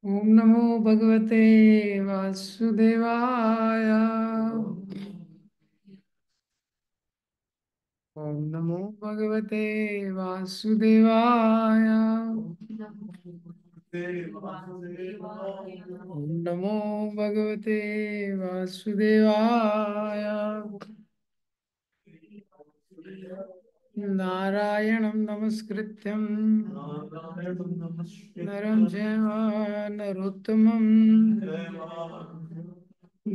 ओम नमो भगवते वासुदेवाय। ओम नमो भगवते वासुदेवाय। ओम नमो भगवते वासुदेवाय। नारायणं नमस्कृत्यं नरं चैव नरोत्तमं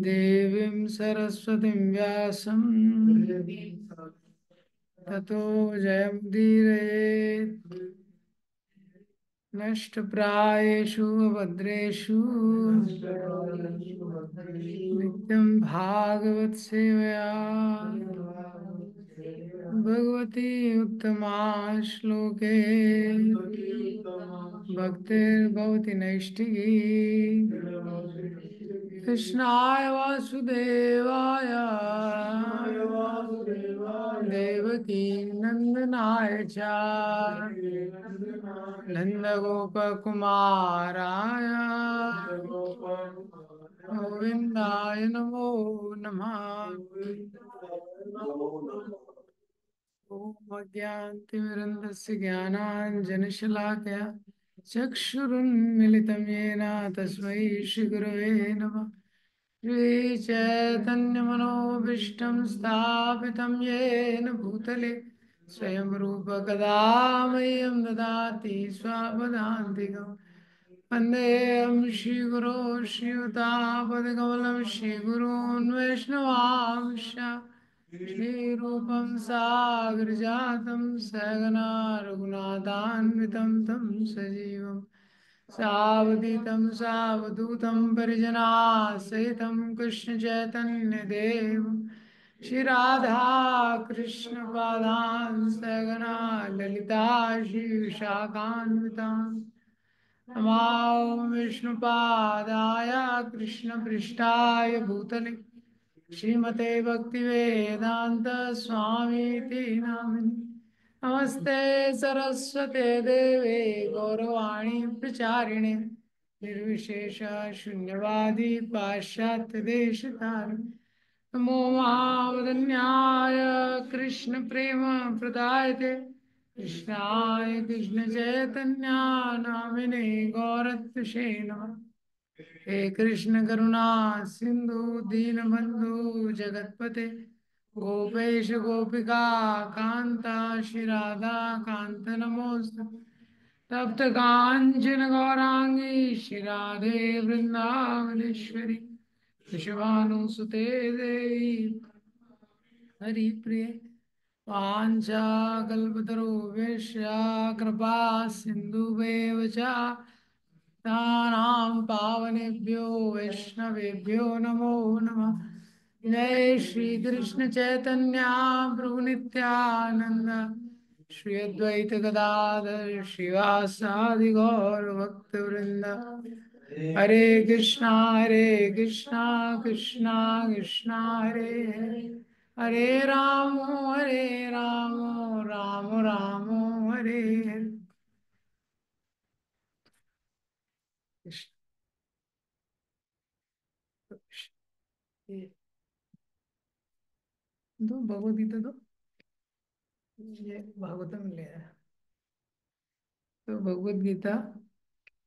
देवीं सरस्वतीं व्यासं ततो जयमुदीरयेत्। नष्टप्रायेषु भद्रेषु नित्यं भागवत सेवया भगवती उत्तमा श्लोके भक्तिर्भवति नैष्ठिकी। कृष्णाय वासुदेवाय देवकी नंदनाय च नन्दगोपकुमाराय गोविन्दाय नमो नमः। ॐ अज्ञानतिमिरन्धस्य ज्ञानाञ्जनशलाकया चक्षुरुन्मिलितं येन तस्मै श्रीगुरवे नमः। श्रीचैतन्यमनोभीष्टं स्थापितं येन भूतले स्वयं रूप कदा मह्यं ददाति स्वापदान्तिकम्। वन्देऽहं श्रीगुरो श्रीयुतापदकमलं श्रीगुरून् वैष्णवांश्च श्रीरूपं सागरजातं सहगना रघुनाथान्वितं तं सजीवं सावधूतं सावधूतं परिजनासहितं कृष्णचैतन्यदेवं श्रीराधा कृष्णपादान् सहगना ललिता श्रीविशाखान्वितान् नमो विष्णुपादाय कृष्णपृष्ठाय भूतले श्रीमते भक्तिवेदांत स्वामीति नामिनि। नमस्ते सरस्वते देवे गौरवाणी प्रचारिणे निर्विशेष शून्यवादी पाश्चात्य देशतारिणे। नमो महावदन्याय कृष्ण प्रेम प्रदायते कृष्णाय कृष्ण चैतन्य नामिने गौरत्षे नमः। हे कृष्ण करुणा सिंधु दीनबंधु जगतपते गोपेश गोपिका कांता श्री राधा कांत नमोस्तुते। तप्त कांचन गौरांगी श्री राधे वृंदावनेश्वरी विश्वानुसुते देवी हरिप्रिये वाञ्छाकल्पतरुभ्यश्च कृपा सिन्धुभ्येव च तानां पावनेभ्यो वैष्णवेभ्यो नमो नमः। जय श्री कृष्ण चैतन्य प्रभु नित्यानंद श्री अद्वैत गदाधर श्रीवासादि गौर भक्त वृंद। हरे कृष्णा कृष्णा कृष्णा हरे हरे हरे राम राम राम हरे हरे। कृष्ण कृष्ण। ये दो भगवद गीता दो, ये भागवतम ले आया। तो भगवद गीता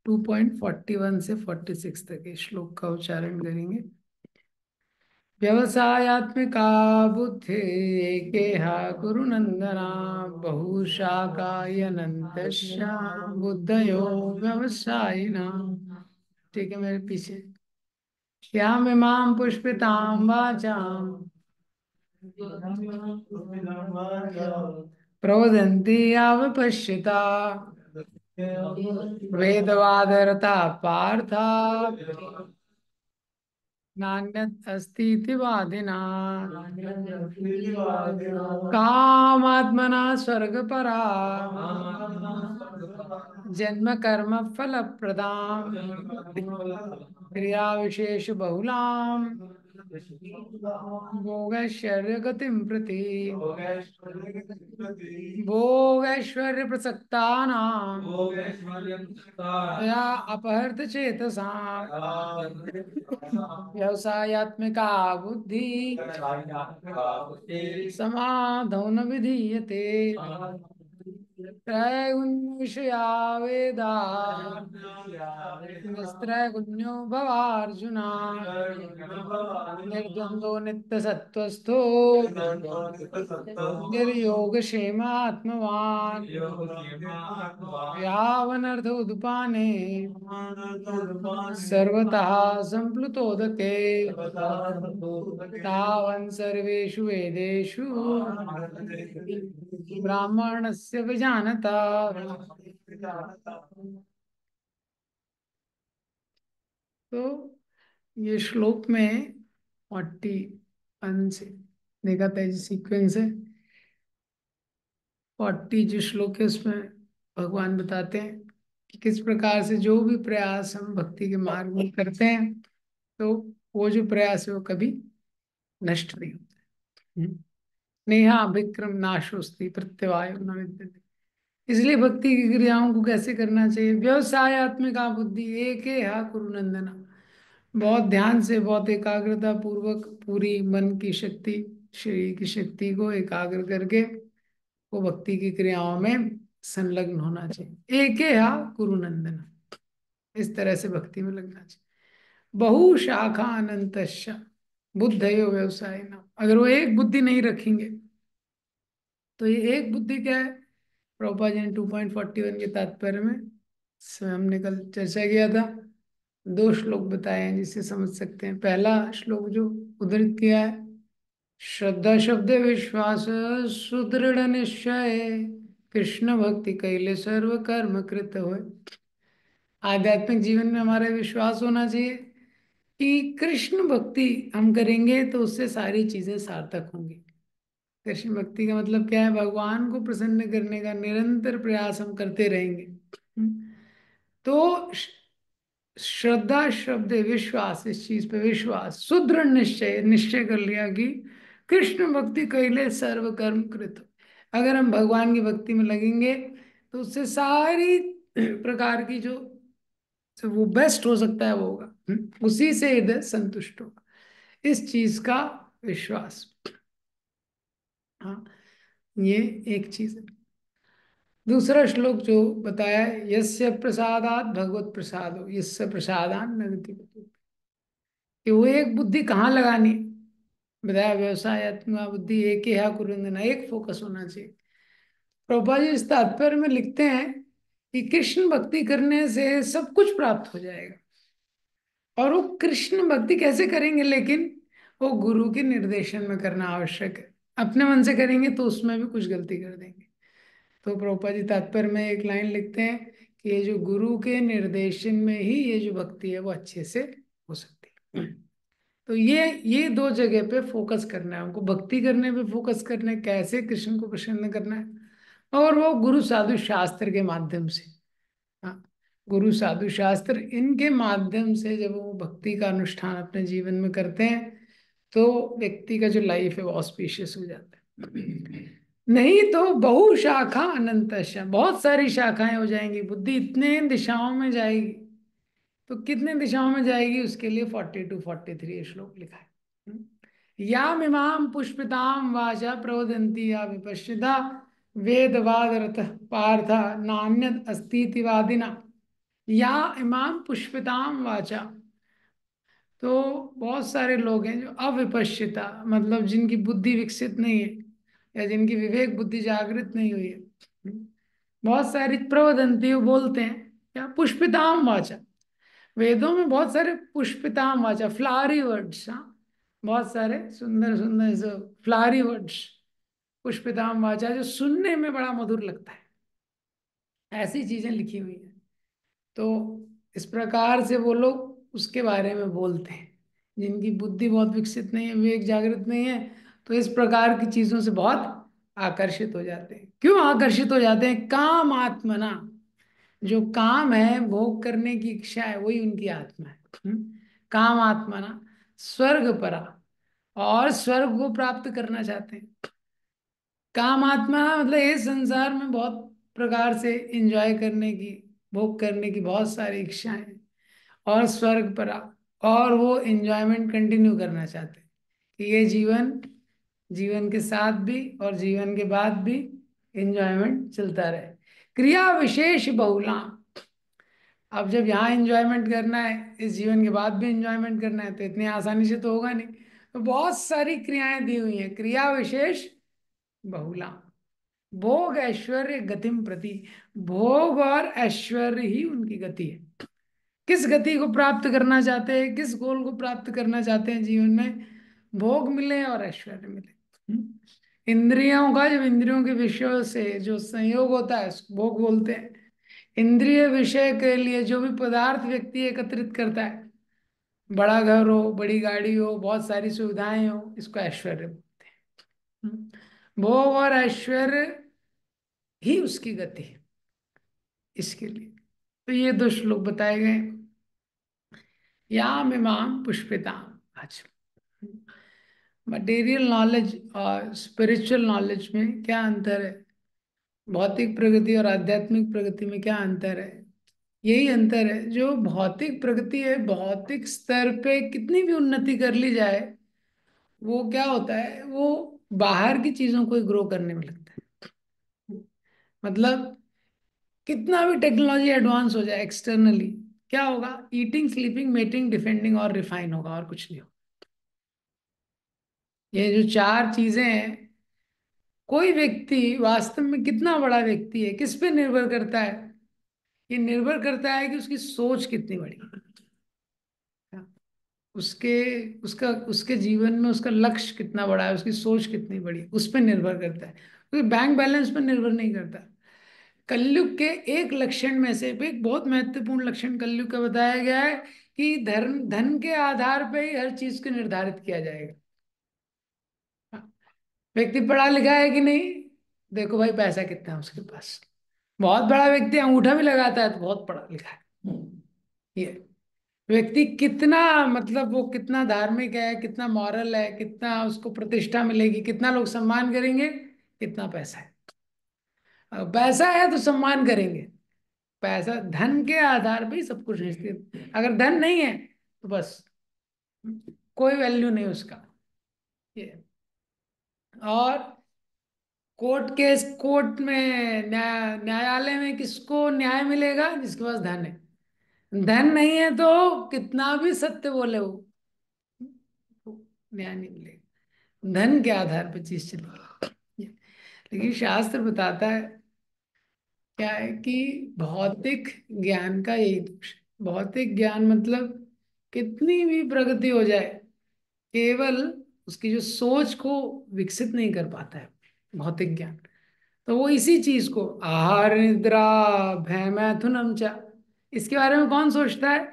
2.41 से 46 तक के श्लोक का उच्चारण करेंगे। व्यवसायत्मिका बुद्धि एकेह कुरुनन्दना बहुशाखायनन्तश्च बुद्धयो व्यवसायिना। ठीक है, मेरे पीछे श्यामिमां पुष्पितां वाचां प्रवदन्ति यावपश्यता वेदवादरता पार्थ नान्यत् अस्ति इति वादिना कामात्मना स्वर्गपरा जन्म कर्म फलप्रदां क्रिया विशेष बहुलां भोगैश्वर्य गतिं प्रति भोगैश्वर्य प्रसक्तानां या अपहृत चेतसां व्यवसायात्मिका बुद्धि समाधौ न विधीयते त्रैगुण्य विषया वेदा निस्त्रैगुण्यो भवार्जुना निर्द्वन्द्वो नित्यसत्त्वस्थो निर्योगक्षेमात्मवान् यावनर्थोदुपाने सर्वतः सम्प्लुतोदके तावन् सर्वेषु वेदेषु ब्राह्मणस्य विजानता। तो ये श्लोक में 41 से देखा था, सीक्वेंस है 40 जो श्लोक है उसमें भगवान बताते हैं कि किस प्रकार से जो भी प्रयास हम भक्ति के मार्ग में करते हैं तो वो जो प्रयास है वो कभी नष्ट नहीं होता। नेहा विक्रम नाशोस्ति प्रत्यवाय न विद्यते। इसलिए भक्ति की क्रियाओं को कैसे करना चाहिए? व्यवसायत्मिका बुद्धि एक हा कुरु नंदना। बहुत ध्यान से, बहुत एकाग्रता पूर्वक पूरी मन की शक्ति, शरीर की शक्ति को एकाग्र करके वो भक्ति की क्रियाओं में संलग्न होना चाहिए। एक हा कुरु नंदना, इस तरह से भक्ति में लगना चाहिए। बहु शाखा अनंत बुद्धयो व्यवसाय ना। अगर वो एक बुद्धि नहीं रखेंगे तो ये एक बुद्धि क्या है? प्रभुपाद जी ने 2.41 के तात्पर्य में हमने कल चर्चा किया था, 2 श्लोक बताए हैं जिससे समझ सकते हैं। पहला श्लोक जो उद्धृत किया है, श्रद्धा शब्द विश्वास सुदृढ़ निश्चय कृष्ण भक्ति कैले सर्व कर्म कृत हो। आध्यात्मिक जीवन में हमारा विश्वास होना चाहिए कि कृष्ण भक्ति हम करेंगे तो उससे सारी चीजें सार्थक होंगी। कृष्ण भक्ति का मतलब क्या है? भगवान को प्रसन्न करने का निरंतर प्रयास हम करते रहेंगे। तो श्रद्धा शब्द विश्वास, इस चीज पे विश्वास, सुदृढ़ निश्चय, निश्चय कर लिया कि कृष्ण भक्ति कैले सर्व कर्म कृत। अगर हम भगवान की भक्ति में लगेंगे तो उससे सारी प्रकार की जो वो बेस्ट हो सकता है वो होगा। उसी से हृदय संतुष्ट होगा, इस चीज का विश्वास। हाँ, ये एक चीज है। दूसरा श्लोक जो बताया है, यस्य प्रसादात भगवत प्रसादो यस्य प्रसादान नगति बतो। कि वो एक बुद्धि कहाँ लगानी है? बताया व्यवसायत्मिका बुद्धि एक ही है कुरुंदना, एक फोकस होना चाहिए। प्रभुपाद जी इस तात्पर्य में लिखते हैं कि कृष्ण भक्ति करने से सब कुछ प्राप्त हो जाएगा। और वो कृष्ण भक्ति कैसे करेंगे? लेकिन वो गुरु के निर्देशन में करना आवश्यक है। अपने मन से करेंगे तो उसमें भी कुछ गलती कर देंगे। तो प्रभुपाद जी तात्पर्य में एक लाइन लिखते हैं कि ये जो गुरु के निर्देशन में ही ये जो भक्ति है वो अच्छे से हो सकती है। तो ये 2 जगह पे फोकस करना है हमको। भक्ति करने पे फोकस करना है, कैसे कृष्ण को प्रसन्न करना है, और वो गुरु साधु शास्त्र के माध्यम से। हाँ, गुरु साधु शास्त्र इनके माध्यम से जब वो भक्ति का अनुष्ठान अपने जीवन में करते हैं तो व्यक्ति का जो लाइफ है वो ऑस्पिशियस हो जाता है। नहीं तो बहु शाखा अनंत, बहुत सारी शाखाएं हो जाएंगी, बुद्धि इतने दिशाओं में जाएगी। तो कितने दिशाओं में जाएगी उसके लिए 40 to 43 श्लोक लिखा है। याम इमाम पुष्पिताम वाचा प्रवदंती या विपश्चिता वेदवाद रथ पार्थ नान्यद अस्तीति वादिना। या इमाम पुष्पिताम वाचा, तो बहुत सारे लोग हैं जो अविपश्चिता, मतलब जिनकी बुद्धि विकसित नहीं है या जिनकी विवेक बुद्धि जागृत नहीं हुई है। बहुत सारी प्रवदंती बोलते हैं या पुष्पिताम वाचा। वेदों में बहुत सारे पुष्पिताम वाचा, फ्लावरी वर्ड्स, हाँ, बहुत सारे सुंदर सुंदर जो फ्लावरी वर्ड्स, पुष्पिताम वाचा, जो सुनने में बड़ा मधुर लगता है, ऐसी चीजें लिखी हुई है। तो इस प्रकार से वो लोग उसके बारे में बोलते हैं जिनकी बुद्धि बहुत विकसित नहीं है, विवेक जागृत नहीं है। तो इस प्रकार की चीजों से बहुत आकर्षित हो जाते हैं। क्यों आकर्षित हो जाते हैं? काम आत्मना, जो काम है, भोग करने की इच्छा है, वही उनकी आत्मा है। काम आत्मना स्वर्ग परा, और स्वर्ग को प्राप्त करना चाहते हैं। काम आत्मा मतलब इस संसार में बहुत प्रकार से एंजॉय करने की, भोग करने की बहुत सारी इच्छाएं हैं। और स्वर्ग पर और वो एंजॉयमेंट कंटिन्यू करना चाहते हैं कि ये जीवन, जीवन के साथ भी और जीवन के बाद भी एंजॉयमेंट चलता रहे। क्रिया विशेष बहुला। अब जब यहाँ एंजॉयमेंट करना है, इस जीवन के बाद भी एंजॉयमेंट करना है, तो इतनी आसानी से तो होगा नहीं। तो बहुत सारी क्रियाएं दी हुई हैं, क्रिया विशेष बहुला। भोग ऐश्वर्य गतिम प्रति। भोग और ऐश्वर्य ही उनकी गति है। किस गति को प्राप्त करना चाहते हैं, किस गोल को प्राप्त करना चाहते हैं जीवन में? भोग मिले और ऐश्वर्य मिले। इंद्रियों का, जब इंद्रियों के विषयों से जो संयोग होता है उसको भोग बोलते हैं। इंद्रिय विषय के लिए जो भी पदार्थ व्यक्ति एकत्रित करता है, बड़ा घर हो, बड़ी गाड़ी हो, बहुत सारी सुविधाएं हो, इसको ऐश्वर्य बोलते हैं। भोग और ऐश्वर्य ही उसकी गति है इसके लिए। तो ये दो श्लोक बताए गए। याम इमाम पुष्पिताम। अच्छा, मटेरियल नॉलेज और स्पिरिचुअल नॉलेज में क्या अंतर है? भौतिक प्रगति और आध्यात्मिक प्रगति में क्या अंतर है? यही अंतर है, जो भौतिक प्रगति है, भौतिक स्तर पे कितनी भी उन्नति कर ली जाए, वो क्या होता है, वो बाहर की चीजों को ग्रो करने में लगता है। मतलब कितना भी टेक्नोलॉजी एडवांस हो जाए एक्सटर्नली, क्या होगा? ईटिंग, स्लीपिंग, मेटिंग, डिफेंडिंग और रिफाइन होगा, और कुछ नहीं होगा। ये जो चार चीजें हैं, कोई व्यक्ति वास्तव में कितना बड़ा व्यक्ति है, किस पे निर्भर करता है? ये निर्भर करता है कि उसकी सोच कितनी बड़ी है, उसके उसका उसके जीवन में उसका लक्ष्य कितना बड़ा है, उसकी सोच कितनी बड़ी है, उस पर निर्भर करता है। क्योंकि बैंक बैलेंस पर निर्भर नहीं करता। कलयुग के एक लक्षण में से भी एक बहुत महत्वपूर्ण लक्षण कलयुग का बताया गया है कि धर्म, धन के आधार पर ही हर चीज को निर्धारित किया जाएगा। व्यक्ति पढ़ा लिखा है कि नहीं, देखो भाई पैसा कितना है उसके पास। बहुत बड़ा व्यक्ति अंगूठा भी लगाता है तो बहुत पढ़ा लिखा है। ये व्यक्ति कितना, मतलब वो कितना धार्मिक है, कितना मॉरल है, कितना उसको प्रतिष्ठा मिलेगी, कितना लोग सम्मान करेंगे, कितना पैसा है। पैसा है तो सम्मान करेंगे। पैसा, धन के आधार पे ही सब कुछ निश्चित। अगर धन नहीं है तो बस कोई वैल्यू नहीं उसका। ये और कोर्ट केस, कोर्ट में न्यायालय में किसको न्याय मिलेगा? जिसके पास धन है। धन नहीं है तो कितना भी सत्य बोले वो, न्याय नहीं मिलेगा। धन के आधार पर चीज चलेगी। लेकिन शास्त्र बताता है क्या है कि भौतिक ज्ञान का यही दोष है। भौतिक ज्ञान मतलब कितनी भी प्रगति हो जाए, केवल उसकी जो सोच को विकसित नहीं कर पाता है भौतिक ज्ञान। तो वो इसी चीज को, आहार निद्रा भय मैथुनम चा, इसके बारे में कौन सोचता है?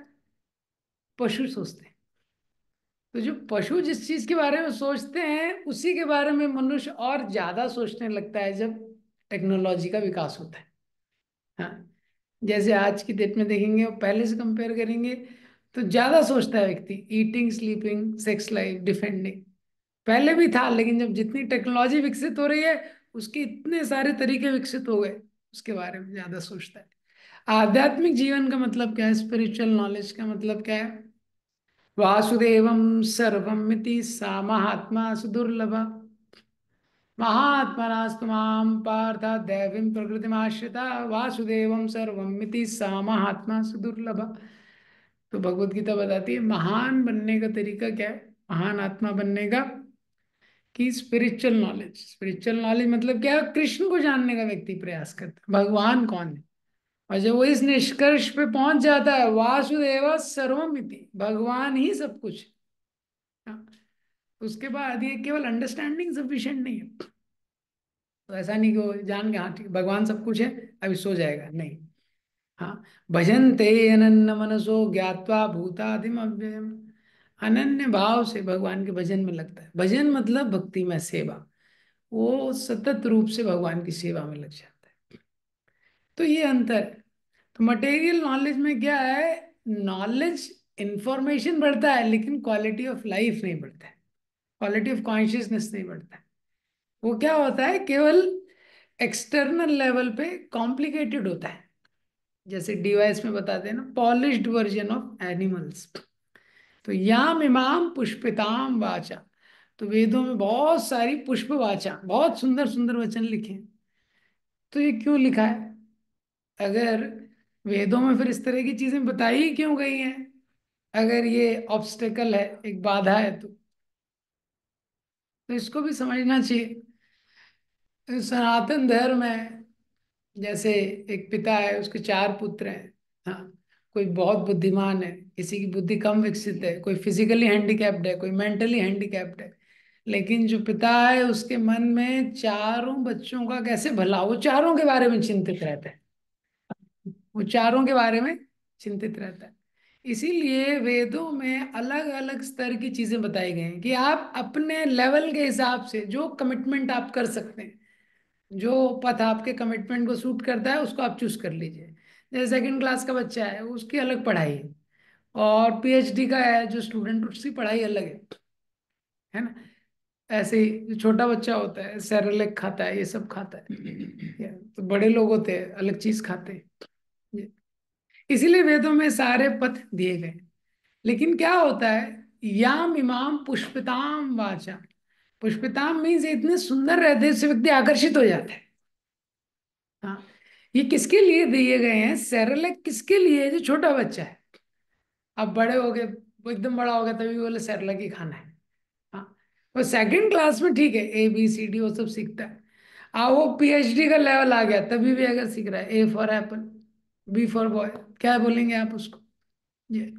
पशु सोचते हैं। तो जो पशु जिस चीज के बारे में सोचते हैं, उसी के बारे में मनुष्य और ज्यादा सोचने लगता है जब टेक्नोलॉजी का विकास होता है। हाँ, जैसे आज की डेट में देखेंगे और पहले से कंपेयर करेंगे, तो ज्यादा सोचता है व्यक्ति। Eating, sleeping, sex life, defending, पहले भी था, लेकिन जब जितनी टेक्नोलॉजी विकसित हो रही है, उसके इतने सारे तरीके विकसित हो गए, उसके बारे में ज्यादा सोचता है। आध्यात्मिक जीवन का मतलब क्या है? स्पिरिचुअल नॉलेज का मतलब क्या है? वासुदेवम सर्वमिति सा महात्मा सुदुर्लभ, महात्मनास्तु मां पार्थ दैवीं प्रकृतिमाश्रिता, वासुदेवम सर्वमिति सा महात्मा सुदुर्लभ। तो भगवत गीता बताती है महान बनने का तरीका क्या है, महान आत्मा बनने का, कि स्पिरिचुअल नॉलेज। स्पिरिचुअल नॉलेज मतलब क्या है? कृष्ण को जानने का व्यक्ति प्रयास करता है, भगवान कौन है। और जब वो इस निष्कर्ष पे पहुंच जाता है, वासुदेव सर्वमिति, भगवान ही सब कुछ है। हाँ, उसके बाद ये केवल अंडरस्टैंडिंग सफिशिएंट नहीं है। तो ऐसा नहीं कि वो जान के हाँ ठीक है, भगवान सब कुछ है, अभी सो जाएगा, नहीं। हाँ, भजन्ते अनन्य मनसो ज्ञात्वा भूतादिम अव्ययम। अनन्य भाव से भगवान के भजन में लगता है। भजन मतलब भक्ति में सेवा, वो सतत रूप से भगवान की सेवा में लग जाता है। तो ये अंतर है। तो मटेरियल नॉलेज में क्या है? नॉलेज, इंफॉर्मेशन बढ़ता है, लेकिन क्वालिटी ऑफ लाइफ नहीं बढ़ता है। क्वालिटी ऑफ कॉन्शियसनेस नहीं बढ़ता है। वो क्या होता है, केवल एक्सटर्नल लेवल पे कॉम्प्लिकेटेड होता है। जैसे डिवाइस में बताते हैं ना, पॉलिश्ड वर्जन ऑफ एनिमल्स। तो याम इमाम पुष्पिताम वाचा, तो वेदों में बहुत सारी पुष्प वाचा, बहुत सुंदर सुंदर वचन लिखे हैं। तो ये क्यों लिखा है? अगर वेदों में फिर इस तरह की चीजें बताई ही क्यों गई हैं, अगर ये ऑब्स्टेकल है, एक बाधा है, तो इसको भी समझना चाहिए। सनातन धर्म है, जैसे एक पिता है, उसके चार पुत्र हैं। हाँ, कोई बहुत बुद्धिमान है, किसी की बुद्धि कम विकसित है, कोई फिजिकली हैंडीकैप्ड है, कोई मेंटली हैंडीकैप्ड है। लेकिन जो पिता है, उसके मन में चारों बच्चों का कैसे भला, वो चारों के बारे में चिंतित रहता है। वो चारों के बारे में चिंतित रहता है। इसीलिए वेदों में अलग अलग स्तर की चीजें बताई गई हैं कि आप अपने लेवल के हिसाब से जो कमिटमेंट आप कर सकते हैं, जो पथ आपके कमिटमेंट को सूट करता है, उसको आप चूज कर लीजिए। जैसे सेकंड क्लास का बच्चा है, उसकी अलग पढ़ाई है, और पीएचडी का है जो स्टूडेंट, उसकी पढ़ाई अलग है ना। ऐसे ही जो छोटा बच्चा होता है, सेरेलेक खाता है, ये सब खाता है। तो बड़े लोग होते हैं, अलग चीज खाते हैं। ये- इसीलिए वेदों में सारे पथ दिए गए। लेकिन क्या होता है, याम इमाम पुष्पिताम वाचा, पुष्पिताम मीन्स इतने सुंदर रहते हैं, उससे व्यक्ति आकर्षित हो जाता है। हाँ, ये किसके लिए दिए गए हैं? सेरेलेक किसके लिए है? जो छोटा बच्चा है। अब बड़े हो गए, वो एकदम बड़ा हो गया, तभी बोले सेरेलेक ही खाना है। हाँ, वो सेकंड क्लास में ठीक है, ए बी सी डी वो सब सीखता है। वो पीएचडी का लेवल आ गया, तभी भी अगर सीख रहा है, A for apple, B for boy, क्या बोलेंगे आप उसको? ये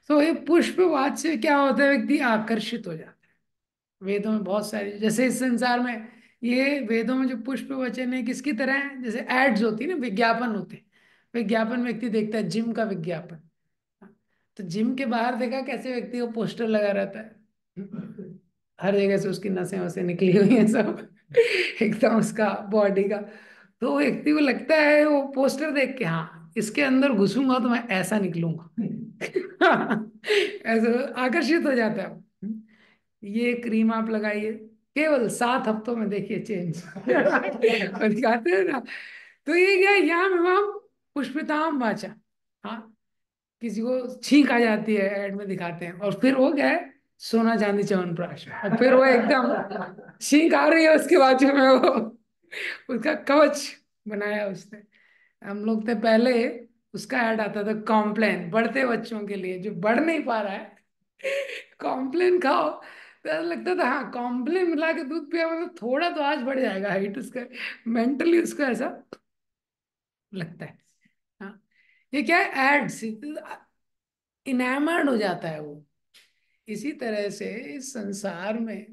तो ये पुष्पवाच से क्या होता है, व्यक्ति आकर्षित हो जाता है। वेदों में बहुत सारी, जैसे इस संसार में, ये वेदों में जो पुष्प वचन है किसकी तरह है, जैसे एड्स होती है ना, विज्ञापन होते हैं। विज्ञापन व्यक्ति देखता है, जिम का विज्ञापन। तो जिम के बाहर देखा कैसे व्यक्ति को पोस्टर लगा रहता है, हर जगह से उसकी नसें वसें निकली हुई हैं सब, एकदम उसका बॉडी का। तो वो व्यक्ति को लगता है, वो पोस्टर देख के, हाँ इसके अंदर घुसूंगा तो मैं ऐसा निकलूंगा। ऐसा आकर्षित हो जाता है वो। ये क्रीम आप लगाइए, केवल 7 हफ्तों में देखिए चेंज। और दिखाते हैं ना। तो ये क्या, यहाँ इमाम पुष्पिताम वाचा। हाँ, किसी को छींक आ जाती है, एड में दिखाते हैं, और फिर वो क्या है, सोना चांदी च्यवनप्राश, और फिर वो एकदम छींक आ रही है, उसके बाजू में वो उसका कवच बनाया उसने। हम लोग थे पहले, उसका ऐड आता था, कॉम्प्लेन बढ़ते बच्चों के लिए, जो बढ़ नहीं पा रहा है, कॉम्प्लेन खाओ। तो ऐसा लगता था, हाँ कॉम्प्लेन मिला के दूध पिया मतलब थोड़ा तो आज बढ़ जाएगा हाइट उसका, मेंटली उसको ऐसा लगता है। हाँ, ये क्या है, एड्स, इनामर्ड हो जाता है वो। इसी तरह से इस संसार में,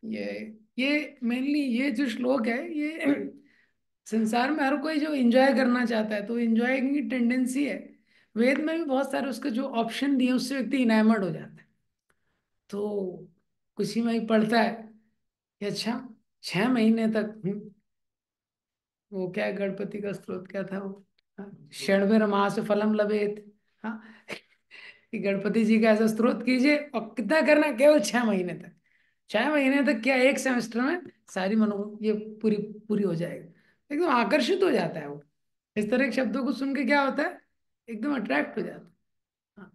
ये ये मेनली ये जो श्लोक है, ये संसार में हर कोई जो एंजॉय करना चाहता है, तो एंजॉय की टेंडेंसी है। वेद में भी बहुत सारे उसके जो ऑप्शन दिए, उससे व्यक्ति इनामर्ड हो जाता है। तो उसी में ही पढ़ता है कि अच्छा, 6 महीने तक वो क्या है, गणपति का स्त्रोत क्या था वो, षण्वर मास फलम लभेत। हाँ, कि गणपति जी का ऐसा स्त्रोत कीजिए, और कितना करना है? केवल 6 महीने तक। 6 महीने तक क्या, एक सेमेस्टर में सारी मनो ये पूरी पूरी हो जाएगी। एकदम आकर्षित हो जाता है वो। इस तरह के शब्दों को सुन के क्या होता है, एकदम अट्रैक्ट हो जाता है। हाँ,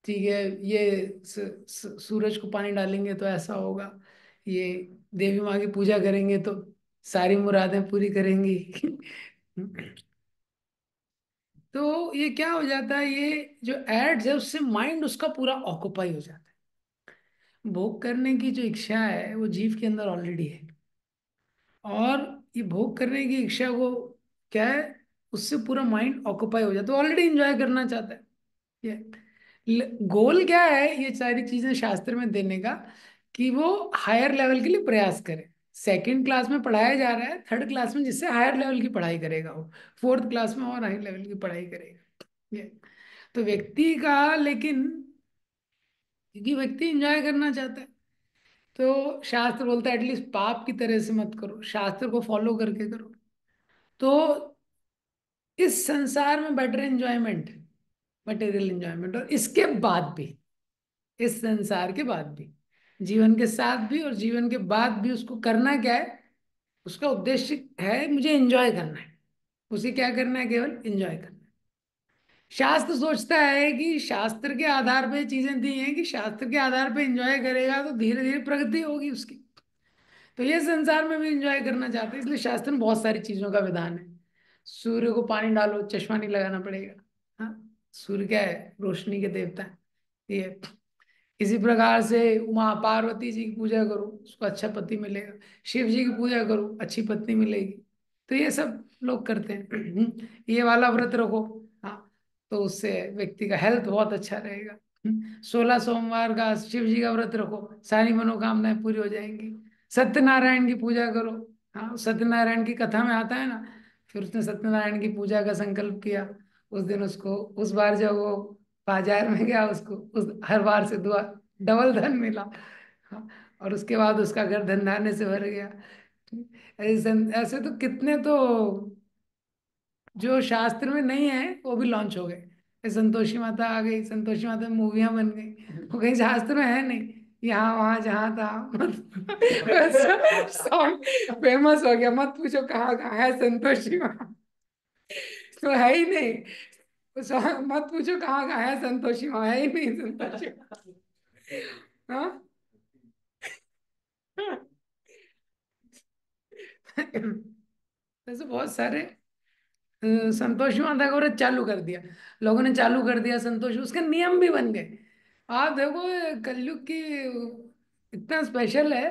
ठीक है, ये सूरज को पानी डालेंगे तो ऐसा होगा, ये देवी माँ की पूजा करेंगे तो सारी मुरादें पूरी करेंगी। तो ये क्या हो जाता है, ये जो एड्स है, उससे माइंड उसका पूरा ऑक्युपाई हो जाता है। भोग करने की जो इच्छा है, वो जीव के अंदर ऑलरेडी है। और ये भोग करने की इच्छा को क्या है, उससे पूरा माइंड ऑक्युपाई हो जाता है, ऑलरेडी एंजॉय करना चाहता है। ये गोल क्या है, ये सारी चीजें शास्त्र में देने का, कि वो हायर लेवल के लिए प्रयास करे। सेकंड क्लास में पढ़ाया जा रहा है, थर्ड क्लास में जिससे हायर लेवल की पढ़ाई करेगा वो, फोर्थ क्लास में और हाई लेवल की पढ़ाई करेगा। ये तो व्यक्ति का, लेकिन क्योंकि व्यक्ति एंजॉय करना चाहता है, तो शास्त्र बोलता है एटलीस्ट पाप की तरह से मत करो, शास्त्र को फॉलो करके करो। तो इस संसार में बेटर एंजॉयमेंट, मटेरियल एंजॉयमेंट, और इसके बाद भी, इस संसार के बाद भी, जीवन के साथ भी और जीवन के बाद भी उसको करना क्या है, उसका उद्देश्य है मुझे एंजॉय करना है, उसे क्या करना है, केवल एंजॉय करना है। शास्त्र सोचता है कि शास्त्र के आधार पे चीजें दी हैं कि शास्त्र के आधार पे एंजॉय करेगा तो धीरे धीरे प्रगति होगी उसकी। तो ये संसार में भी एंजॉय करना चाहते हैं, इसलिए शास्त्र में बहुत सारी चीजों का विधान है। सूर्य को पानी डालो, चश्मा नहीं लगाना पड़ेगा। हाँ, सूर्य क्या है, रोशनी के देवता है। ये इसी प्रकार से उमा पार्वती जी की पूजा करो, उसको अच्छा पति मिलेगा। शिव जी की पूजा करो, अच्छी पत्नी मिलेगी। तो ये सब लोग करते हैं। ये वाला व्रत रखो, हाँ, तो उससे व्यक्ति का हेल्थ बहुत अच्छा रहेगा। 16 सोमवार का शिव जी का व्रत रखो, सारी मनोकामनाएं पूरी हो जाएंगी। सत्यनारायण की पूजा करो। हाँ, सत्यनारायण की कथा में आता है ना, फिर उसने सत्यनारायण की पूजा का संकल्प किया। उस दिन उसको, उस बार जब वो बाजार में गया, उसको उस हर बार से दुआ डबल धन मिला। हाँ, और उसके बाद उसका घर धन से भर गया। ऐसे ऐसे तो कितने तो जो शास्त्र में नहीं है वो भी लॉन्च हो गए। ये संतोषी माता आ गई, संतोषी माता में मूवियां बन गई, वो कहीं शास्त्र में है नहीं। यहाँ वहां जहाँ था सॉन्ग फेमस हो गया, मत पूछो कहाँ कहाँ है संतोषी माँ। तो है ही नहीं, मत पूछो कहाँ कहाँ है संतोषी माँ, है ही नहीं संतोषी माँ। हाँ। ऐसे बहुत सारे संतोषी माता का व्रत चालू कर दिया, लोगों ने चालू कर दिया संतोष, उसके नियम भी बन गए। आप देखो ये कलयुग की इतना स्पेशल है,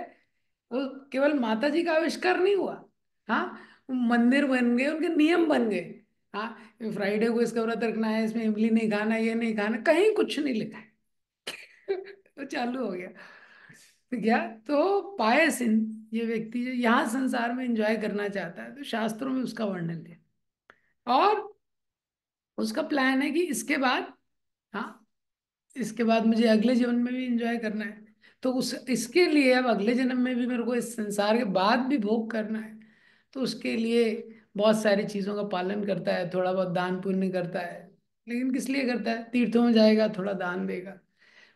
वो केवल माता जी का आविष्कार नहीं हुआ। हाँ, वो मंदिर बन गए, उनके नियम बन गए। हाँ, फ्राइडे को इसका व्रत रखना है, इसमें इमली नहीं खाना, ये नहीं खाना, कहीं कुछ नहीं लिखा है। तो चालू हो गया। तो क्या, तो पायस ये व्यक्ति जो यहाँ संसार में एंजॉय करना चाहता है, तो शास्त्रों में उसका वर्णन है। और उसका प्लान है कि इसके बाद, हाँ, इसके बाद मुझे अगले जीवन में भी एंजॉय करना है। तो उस इसके लिए अब अगले जन्म में भी मेरे को इस संसार के बाद भी भोग करना है। तो उसके लिए बहुत सारी चीजों का पालन करता है, थोड़ा बहुत दान पुण्य करता है। लेकिन किस लिए करता है, तीर्थों में जाएगा, थोड़ा दान देगा,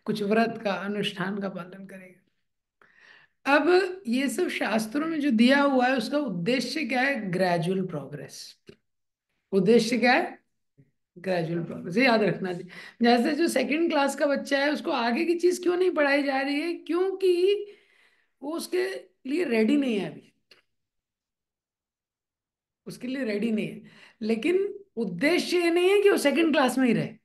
कुछ व्रत का अनुष्ठान का पालन करेगा। अब ये सब शास्त्रों में जो दिया हुआ है उसका उद्देश्य क्या है, ग्रेजुअल प्रोग्रेस। उद्देश्य क्या है, ग्रेजुअल प्रोग्रेस, ये याद रखना चाहिए। जैसे जो सेकंड क्लास का बच्चा है उसको आगे की चीज क्यों नहीं पढ़ाई जा रही है, क्योंकि वो उसके लिए रेडी नहीं है अभी, उसके लिए रेडी नहीं है। लेकिन उद्देश्य ये नहीं है कि वो सेकंड क्लास में ही रहे।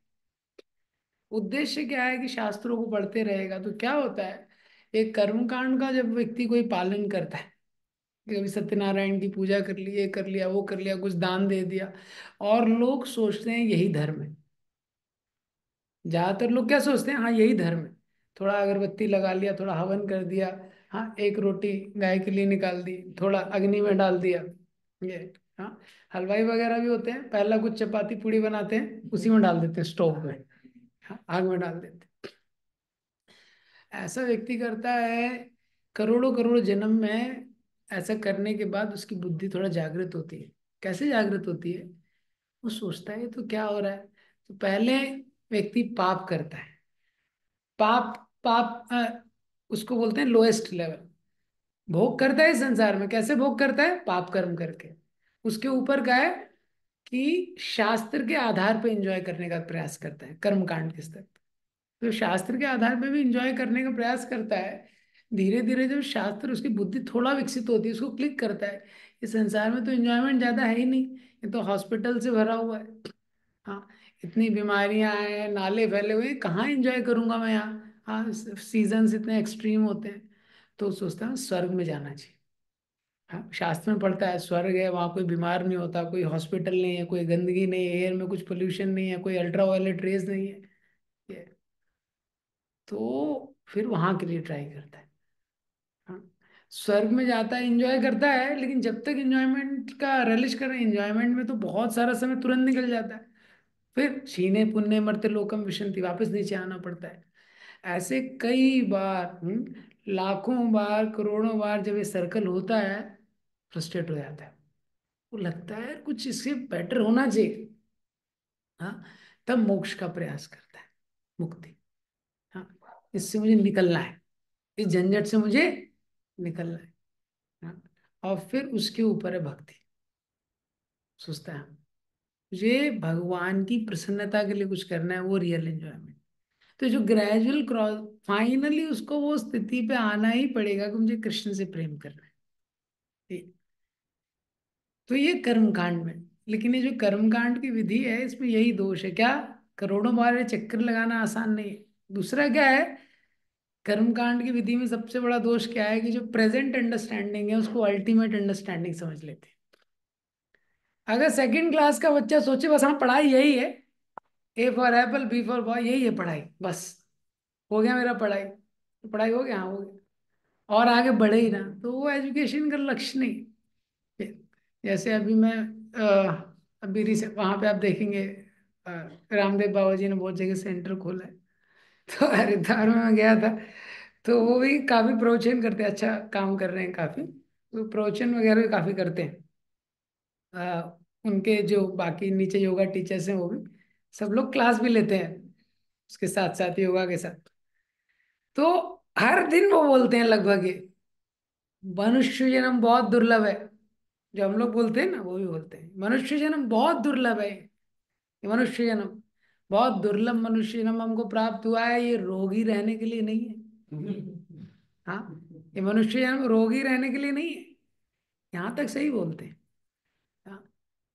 उद्देश्य क्या है कि शास्त्रों को पढ़ते रहेगा तो क्या होता है, एक कर्मकांड का जब व्यक्ति कोई पालन करता है, कभी सत्यनारायण की पूजा कर ली, ये कर लिया, वो कर लिया, कुछ दान दे दिया, और लोग सोचते हैं यही धर्म है। ज्यादातर लोग क्या सोचते हैं, हाँ यही धर्म है। थोड़ा अगरबत्ती लगा लिया, थोड़ा हवन कर दिया, हाँ एक रोटी गाय के लिए निकाल दी, थोड़ा अग्नि में डाल दिया, ये। हाँ, हलवाई वगैरह भी होते हैं, पहला कुछ चपाती पूड़ी बनाते हैं, उसी में डाल देते हैं स्टोव में, हाँ, आग में डाल देते हैं। ऐसा व्यक्ति करता है करोड़ों करोड़ जन्म में। ऐसा करने के बाद उसकी बुद्धि थोड़ा जागृत होती है। कैसे जागृत होती है, वो सोचता है तो क्या हो रहा है। तो पहले व्यक्ति पाप करता है। पाप पाप उसको बोलते हैं लोएस्ट लेवल। भोग करता है इस संसार में, कैसे भोग करता है, पाप कर्म करके। उसके ऊर का है कि शास्त्र के आधार पर एंजॉय करने का प्रयास करता है, कर्म कांड के स्तर पर। तो शास्त्र के आधार पर भी एंजॉय करने का प्रयास करता है। धीरे धीरे जब शास्त्र, उसकी बुद्धि थोड़ा विकसित होती है, उसको क्लिक करता है, इस संसार में तो एंजॉयमेंट ज्यादा है ही नहीं, ये तो हॉस्पिटल से भरा हुआ है। हाँ, इतनी बीमारियां हैं, नाले फैले हुए हैं, कहाँ एंजॉय करूंगा मैं यहाँ। हाँ, सीजन्स इतने एक्सट्रीम होते हैं। तो सोचता हूँ स्वर्ग में जाना चाहिए। हाँ, शास्त्र में पढ़ता है स्वर्ग है, वहाँ कोई बीमार नहीं होता, कोई हॉस्पिटल नहीं है, कोई गंदगी नहीं है, एयर में कुछ पोल्यूशन नहीं है, कोई अल्ट्रा वायलेट रेज नहीं है, ये। तो फिर वहां के लिए ट्राई करता है। हाँ, स्वर्ग में जाता है, एंजॉय करता है, लेकिन जब तक एंजॉयमेंट का relish कर रहे हैं, एंजॉयमेंट में तो बहुत सारा समय तुरंत निकल जाता है। फिर छीने पुण्य मर्त्य लोकम विशंति, वापस नीचे आना पड़ता है। ऐसे कई बार, लाखों बार, करोड़ों बार जब ये सर्कल होता है, फ्रस्ट्रेट हो जाता है। वो लगता है कुछ इससे बेटर होना चाहिए। हाँ, तब मोक्ष का प्रयास करता है, मुक्ति। हाँ, इससे मुझे निकलना है। इस झंझट से मुझे निकलना है। हाँ? और फिर उसके ऊपर है भक्ति। सोचता है मुझे भगवान की प्रसन्नता के लिए कुछ करना है, वो रियल एंजॉयमेंट। तो जो ग्रेजुअल क्रॉस, फाइनली उसको वो स्थिति पे आना ही पड़ेगा कि मुझे कृष्ण से प्रेम करना है। तो ये कर्म कांड में। लेकिन ये जो कर्म कांड की विधि है, इसमें यही दोष है क्या, करोड़ों बार ये चक्कर लगाना आसान नहीं है। दूसरा क्या है, कर्म कांड की विधि में सबसे बड़ा दोष क्या है कि जो प्रेजेंट अंडरस्टैंडिंग है उसको अल्टीमेट अंडरस्टैंडिंग समझ लेते हैं। अगर सेकंड क्लास का बच्चा सोचे बस हाँ पढ़ाई यही है, A for apple B for boy, यही है पढ़ाई बस, हो गया मेरा पढ़ाई, पढ़ाई हो गया, हाँ हो गया, और आगे बढ़े ही ना, तो वो एजुकेशन का लक्ष्य नहीं। जैसे अभी मैं अभी रिसेंट वहाँ पे आप देखेंगे, अ, रामदेव बाबा जी ने बहुत जगह सेंटर खोला है। तो हरिद्वार में मैं गया था, तो वो भी काफी प्रवचन करते हैं, अच्छा काम कर रहे हैं काफी, तो प्रवचन वगैरह भी काफी करते हैं। उनके जो बाकी नीचे योगा टीचर्स हैं वो भी सब लोग क्लास भी लेते हैं उसके साथ साथ, योगा के साथ। तो हर दिन वो बोलते हैं लगभग ये, मनुष्य जन्म बहुत दुर्लभ है। जो हम लोग बोलते हैं ना वो भी बोलते हैं, मनुष्य जन्म बहुत दुर्लभ है, ये मनुष्य जन्म बहुत दुर्लभ, मनुष्य जन्म हमको प्राप्त हुआ है, ये रोगी रहने के लिए नहीं है। हाँ, ये मनुष्य जन्म रोगी रहने के लिए नहीं है। यहाँ तक सही बोलते हैं। हाँ,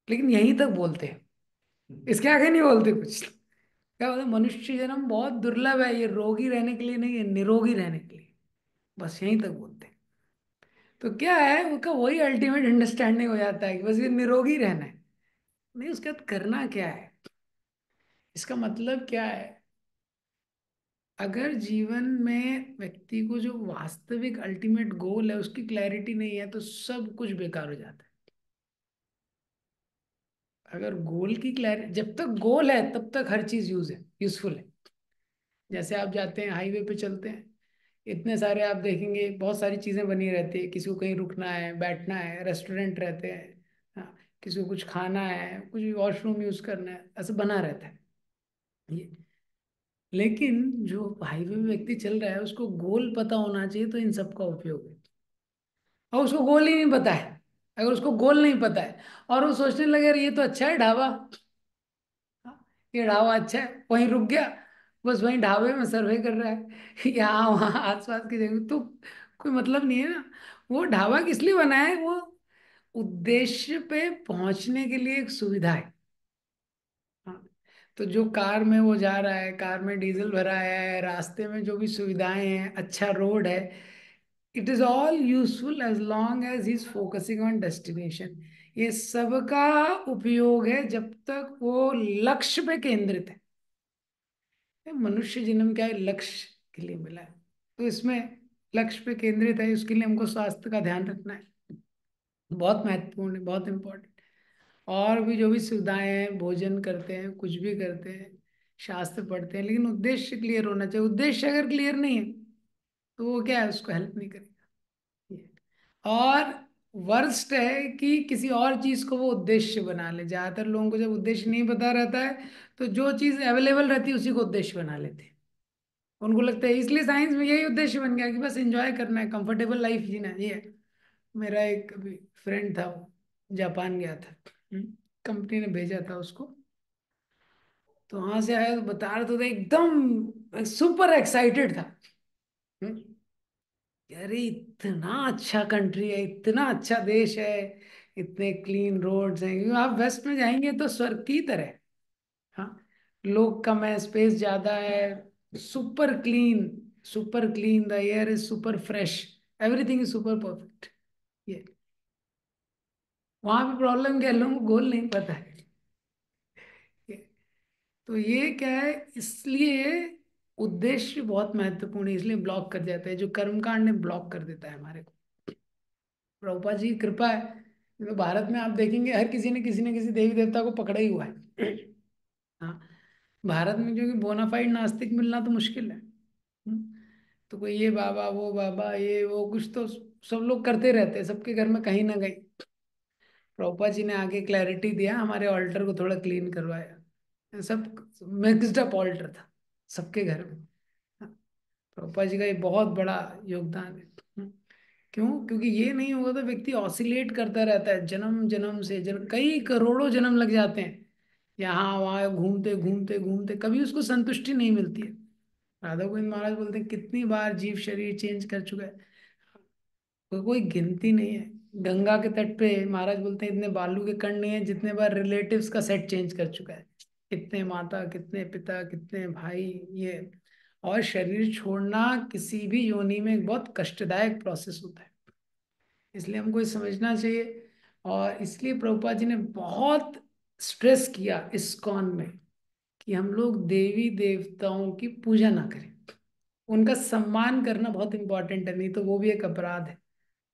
लेकिन यहीं तक बोलते हैं, इसके आगे नहीं बोलते कुछ। क्या बोलते, मनुष्य जन्म बहुत दुर्लभ है, ये रोगी रहने के लिए नहीं है, निरोगी रहने के लिए, बस यहीं तक बोलते हैं। तो क्या है उनका वही अल्टीमेट अंडरस्टैंडिंग हो जाता है कि बस ये निरोगी रहना है। नहीं, उसके बाद करना क्या है, इसका मतलब क्या है। अगर जीवन में व्यक्ति को जो वास्तविक अल्टीमेट गोल है उसकी क्लैरिटी नहीं है, तो सब कुछ बेकार हो जाता है। अगर गोल की क्लैरिटी, जब तक गोल है तब तक हर चीज यूजफुल है। जैसे आप जाते हैं हाईवे पे चलते हैं, इतने सारे आप देखेंगे बहुत सारी चीजें बनी रहती है, किसी को कहीं रुकना है, बैठना है, रेस्टोरेंट रहते हैं, हाँ, किसी को कुछ खाना है, कुछ वॉशरूम यूज करना है, ऐसा बना रहता है ये। लेकिन जो हाईवे में व्यक्ति चल रहा है उसको गोल पता होना चाहिए, तो इन सब का उपयोग है। और उसको गोल ही नहीं पता है, अगर उसको गोल नहीं पता है और वो सोचने लगे "अरे ये तो अच्छा है ढाबा, हाँ, ये ढाबा अच्छा है", वहीं रुक गया, बस वहीं ढाबे में सर्वे कर रहा है यहाँ वहाँ आसपास की जगह, तो कोई मतलब नहीं है ना। वो ढाबा किस लिए बना है, वो उद्देश्य पे पहुंचने के लिए एक सुविधा है। हाँ, तो जो कार में वो जा रहा है, कार में डीजल भरा है, रास्ते में जो भी सुविधाएं हैं, अच्छा रोड है, it is all useful as long as he is focusing on destination. ये सबका उपयोग है जब तक वो लक्ष्य पे केंद्रित है। ये मनुष्य जन्म क्या है, लक्ष्य के लिए मिला है, तो इसमें लक्ष्य पे केंद्रित है, उसके लिए हमको स्वास्थ्य का ध्यान रखना है, बहुत महत्वपूर्ण है, बहुत इंपॉर्टेंट। और भी जो भी सुविधाएं हैं, भोजन करते हैं, कुछ भी करते हैं, शास्त्र पढ़ते हैं, लेकिन उद्देश्य क्लियर होना चाहिए। उद्देश्य अगर क्लियर नहीं है तो वो क्या है, उसको हेल्प नहीं करेगा ये। और वर्स्ट है कि किसी और चीज को वो उद्देश्य बना ले। ज्यादातर लोगों को जब उद्देश्य नहीं पता रहता है तो जो चीज अवेलेबल रहती है उसी को उद्देश्य बना लेते हैं। उनको लगता है, इसलिए साइंस में यही उद्देश्य बन गया कि बस एंजॉय करना है, कंफर्टेबल लाइफ जीना है ये। मेरा एक अभी फ्रेंड था, वो जापान गया था, कंपनी ने भेजा था उसको, तो वहां से आया तो बता रहा था एकदम सुपर एक्साइटेड था। हम्म, अरे इतना अच्छा कंट्री है, इतना अच्छा देश है, इतने क्लीन रोड्स हैं, क्योंकि आप वेस्ट में जाएंगे तो स्वर्ग की तरह है। हाँ, लोग कम है, स्पेस ज्यादा है, super clean, super clean, the air is super fresh, everything is super perfect ये। वहां पे प्रॉब्लम क्या है, लोगों को गोल नहीं पता है ये। तो ये क्या है, इसलिए उद्देश्य बहुत महत्वपूर्ण है, इसलिए ब्लॉक कर जाता है, जो कर्मकांड ने ब्लॉक कर देता है हमारे को। प्रभुपाद जी की कृपा है, तो भारत में आप देखेंगे हर किसी ने किसी न किसी देवी देवता को पकड़ा ही हुआ है। हाँ, भारत में क्योंकि बोनाफाइड नास्तिक मिलना तो मुश्किल है। तो कोई ये बाबा वो बाबा ये वो कुछ तो सब लोग करते रहते हैं, सबके घर में कहीं ना कहीं। प्रभुपाद जी ने आगे क्लैरिटी दिया, हमारे ऑल्टर को थोड़ा क्लीन करवाया, सब मिक्स्ड अप ऑल्टर था सबके घर में। प्रभुपाद जी का ये बहुत बड़ा योगदान है। क्यों? क्योंकि ये नहीं होगा तो व्यक्ति ऑसिलेट करता रहता है, जन्म जन्म से कई करोड़ों जन्म लग जाते हैं, यहाँ वहाँ घूमते घूमते घूमते, कभी उसको संतुष्टि नहीं मिलती है। राधा गोविंद महाराज बोलते हैं कितनी बार जीव शरीर चेंज कर चुका है, तो कोई गिनती नहीं है। गंगा के तट पे महाराज बोलते हैं इतने बालू के कण नहीं है जितने बार रिलेटिव्स का सेट चेंज कर चुका है, कितने माता कितने पिता कितने भाई। ये और शरीर छोड़ना किसी भी योनि में एक बहुत कष्टदायक प्रोसेस होता है, इसलिए हमको ये समझना चाहिए। और इसलिए प्रभुपाद जी ने बहुत स्ट्रेस किया इस्कॉन में कि हम लोग देवी देवताओं की पूजा ना करें, उनका सम्मान करना बहुत इंपॉर्टेंट है, नहीं तो वो भी एक अपराध है।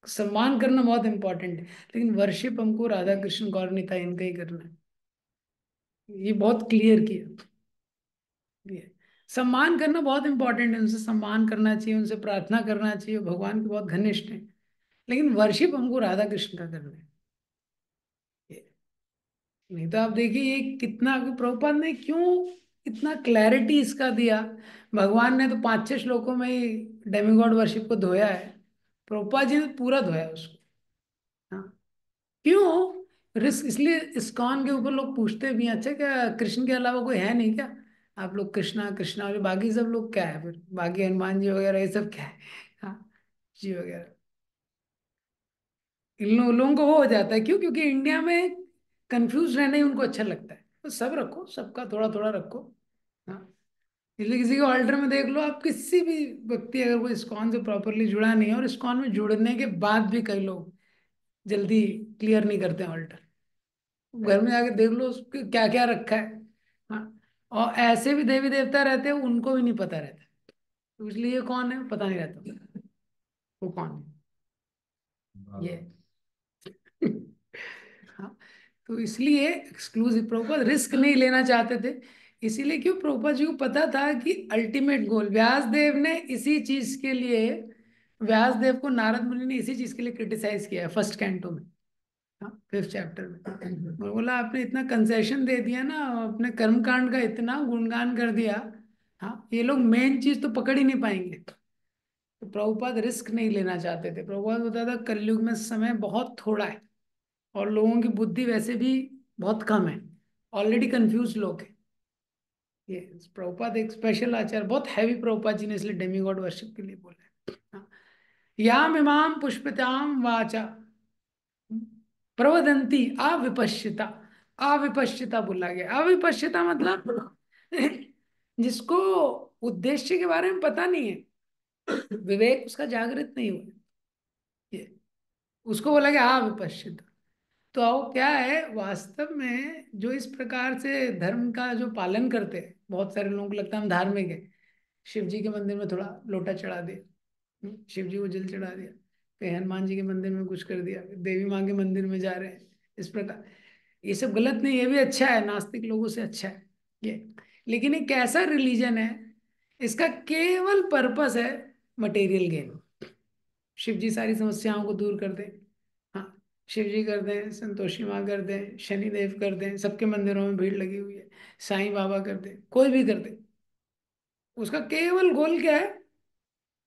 सम्मान करना बहुत इंपॉर्टेंट है, लेकिन वर्शिप हमको राधा कृष्ण गौर निताई इनका ही करना है, ये बहुत क्लियर किया। ये सम्मान करना बहुत इंपॉर्टेंट है, उनसे सम्मान करना चाहिए, उनसे प्रार्थना करना चाहिए, भगवान के बहुत घनिष्ठ हैं, लेकिन वर्शिप हमको राधा कृष्ण का करना है। नहीं तो आप देखिए ये कितना, प्रभुपाद ने क्यों इतना क्लैरिटी इसका दिया। भगवान ने तो 5-6 श्लोकों में ही डेमिगॉड वर्शिप को धोया है, प्रभुपाद जी ने पूरा धोया उसको। हाँ। क्यों? रिस्क इसलिए इस्कॉन के ऊपर लोग पूछते भी हैं, अच्छा क्या कृष्ण के अलावा कोई है नहीं क्या? आप लोग कृष्णा कृष्णा और बाकी सब लोग क्या है, फिर बाकी हनुमान जी वगैरह ये सब क्या है? हाँ, जी वगैरह। लोगों को वो हो जाता है, क्यों? क्योंकि इंडिया में कंफ्यूज रहना ही उनको अच्छा लगता है, तो सब रखो, सबका थोड़ा थोड़ा रखो। हाँ, इसलिए किसी के ऑल्टर में देख लो आप, किसी भी व्यक्ति अगर वो इस्कॉन से प्रॉपरली जुड़ा नहीं है, और इस्कॉन में जुड़ने के बाद भी कई लोग जल्दी क्लियर नहीं करते हैं ऑल्टर, घर में जाके देख लो उसके क्या क्या रखा है। हाँ, और ऐसे भी देवी देवता रहते हैं उनको भी नहीं पता रहता, तो इसलिए ये कौन है पता नहीं रहता, वो कौन है ये। हाँ, तो इसलिए एक्सक्लूसिव प्रभुपाद रिस्क नहीं लेना चाहते थे, इसीलिए क्यों प्रभुपाद जी को पता था कि अल्टीमेट गोल व्यास देव ने इसी चीज के लिए, व्यास देव को नारद मुनि ने इसी चीज के लिए क्रिटिसाइज किया है फर्स्ट कैंटो में। हाँ, 5th चैप्टर में और बोला आपने इतना कंसेशन दे दिया ना, अपने कर्मकांड का इतना गुणगान कर दिया, हाँ ये लोग मेन चीज तो पकड़ ही नहीं पाएंगे। तो प्रभुपाद रिस्क नहीं लेना चाहते थे, प्रभुपाद होता था कलयुग में समय बहुत थोड़ा है, और लोगों की बुद्धि वैसे भी बहुत कम है, ऑलरेडी कंफ्यूज लोग हैं। ये प्रभुपाद एक स्पेशल आचार, बहुत हैवी प्रभुपाद जी ने इसलिए डेमीगॉड वर्शिप के लिए बोला है। हाँ, याम इमाम पुष्पिताम वाचा प्रवदंती अविपश्यता, अविपश्यता बोला गया, अविपश्यता मतलब जिसको उद्देश्य के बारे में पता नहीं है, विवेक उसका जागृत नहीं हुआ, ये उसको बोला गया अविपश्यता। तो आओ क्या है वास्तव में, जो इस प्रकार से धर्म का जो पालन करते हैं, बहुत सारे लोगों को लगता है हम धार्मिक है, शिव जी के मंदिर में थोड़ा लोटा चढ़ा दिया, शिव जी को जल चढ़ा दिया, कहीं हनुमान जी के मंदिर में कुछ कर दिया, देवी माँ के मंदिर में जा रहे हैं, इस प्रकार। ये सब गलत नहीं, ये भी अच्छा है, नास्तिक लोगों से अच्छा है ये। लेकिन एक ऐसा रिलीजन है, इसका केवल पर्पस है मटेरियल गेन। शिव जी सारी समस्याओं को दूर कर दें, हाँ, शिव जी कर दें, संतोषी माँ कर दें, शनिदेव कर दें, सबके मंदिरों में भीड़ लगी हुई है, साईं बाबा कर दें, कोई भी कर दे, उसका केवल गोल क्या है?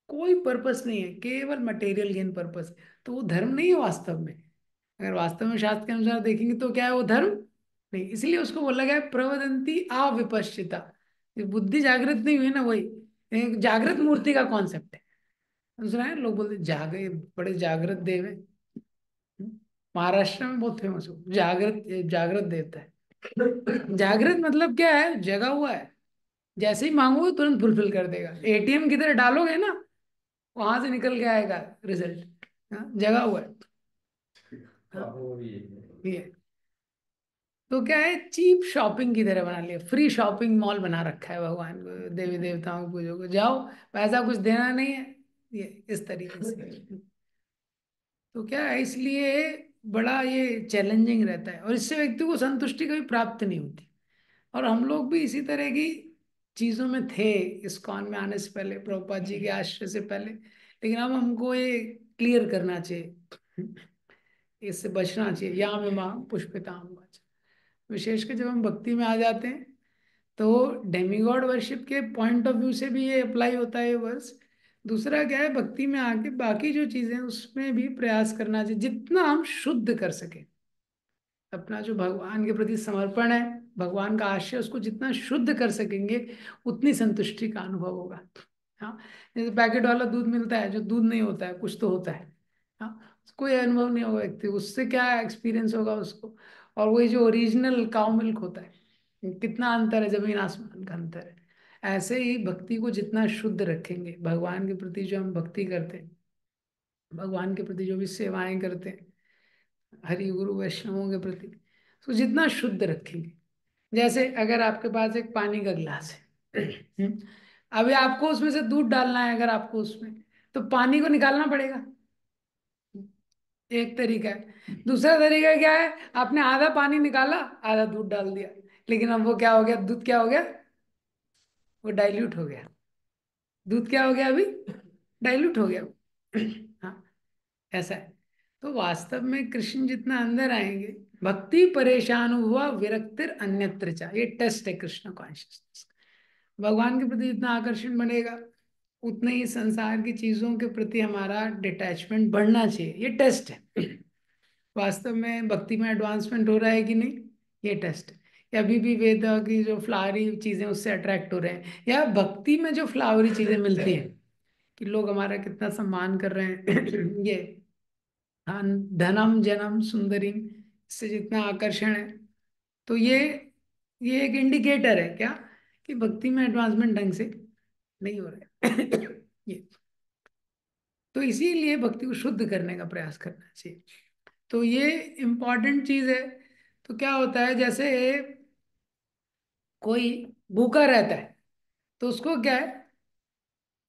कोई पर्पस नहीं है, केवल मटेरियल गेन पर्पस है, तो वो धर्म नहीं है वास्तव में। अगर वास्तव में शास्त्र के अनुसार देखेंगे तो क्या है वो? धर्म नहीं। इसलिए उसको बोला गया है प्रवदंती अविपश्चिता, ये बुद्धि जागृत नहीं हुई ना, वही एक जागृत मूर्ति का कॉन्सेप्ट है। दूसरा है लोग बोलते जागे बड़े जागृत देव है, महाराष्ट्र में बहुत फेमस हो जागृत, जागृत देवता है। जागृत मतलब क्या है? जगा हुआ है, जैसे ही मांगोगे तुरंत फुलफिल कर देगा, एटीएम किधर डालोगे ना वहां से निकल के आएगा रिजल्ट, जगा हुआ है। ये तो क्या है, चीप शॉपिंग की तरह बना लिया, फ्री शॉपिंग मॉल बना रखा है भगवान को, देवी देवताओं की पूजो को जाओ, पैसा कुछ देना नहीं है, ये इस तरीके से। तो क्या है, इसलिए बड़ा ये चैलेंजिंग रहता है, और इससे व्यक्ति को संतुष्टि कभी प्राप्त नहीं होती। और हम लोग भी इसी तरह की चीजों में थे इस्कॉन में आने से पहले, प्रभुपाद जी के आश्रय से पहले, लेकिन अब हमको ये क्लियर करना चाहिए, इससे बचना चाहिए, या में माँ पुष्पिताम, विशेषकर जब हम भक्ति में आ जाते हैं तो डेमीगॉड वर्शिप के पॉइंट ऑफ व्यू से भी ये अप्लाई होता है ये वर्स। दूसरा क्या है, भक्ति में आके बाकी जो चीजें हैं उसमें भी प्रयास करना चाहिए, जितना हम शुद्ध कर सके अपना जो भगवान के प्रति समर्पण है, भगवान का आशय, उसको जितना शुद्ध कर सकेंगे उतनी संतुष्टि का अनुभव होगा। हाँ, जैसे पैकेट वाला दूध मिलता है जो दूध नहीं होता है, कुछ तो होता है। हाँ, कोई अनुभव नहीं होगा व्यक्ति, उससे क्या एक्सपीरियंस होगा उसको। और वही जो ओरिजिनल काउ मिल्क होता है, कितना अंतर है, जमीन आसमान का अंतर है। ऐसे ही भक्ति को जितना शुद्ध रखेंगे, भगवान के प्रति जो हम भक्ति करते हैं, भगवान के प्रति जो भी सेवाएं करते हैं, हरि गुरु वैष्णवों के प्रति, तो जितना शुद्ध रखेंगे। जैसे अगर आपके पास एक पानी का गिलास है, अभी आपको उसमें से दूध डालना है, अगर आपको उसमें, तो पानी को निकालना पड़ेगा, एक तरीका है। दूसरा तरीका क्या है, आपने आधा पानी निकाला, आधा दूध डाल दिया, लेकिन अब वो क्या हो गया, दूध क्या हो गया, वो डाइल्यूट हो गया। दूध क्या हो गया अभी, डाइल्यूट हो गया वो। हाँ, ऐसा है। तो वास्तव में कृष्ण जितना अंदर आएंगे, भक्ति परेशान हुआ विरक्तिर अन्यत्र चा, ये टेस्ट है कृष्ण कॉन्शियसनेस। भगवान के प्रति जितना आकर्षण बनेगा, उतने ही संसार की चीजों के प्रति हमारा डिटैचमेंट बढ़ना चाहिए, ये टेस्ट है। वास्तव में भक्ति में एडवांसमेंट हो रहा है कि नहीं, ये टेस्ट है। या अभी भी वेद की जो फ्लावरी चीजें उससे अट्रैक्ट हो रहे हैं, या भक्ति में जो फ्लावरी चीजें मिलती हैं कि लोग हमारा कितना सम्मान कर रहे हैं, ये हाँ, धनम जनम सुंदरी से जितना आकर्षण है, तो ये एक इंडिकेटर है क्या, कि भक्ति में एडवांसमेंट ढंग से नहीं हो रहा है। ये, तो इसीलिए भक्ति को शुद्ध करने का प्रयास करना चाहिए। तो ये इम्पॉर्टेंट चीज है। तो क्या होता है, जैसे कोई भूखा रहता है, तो उसको क्या है,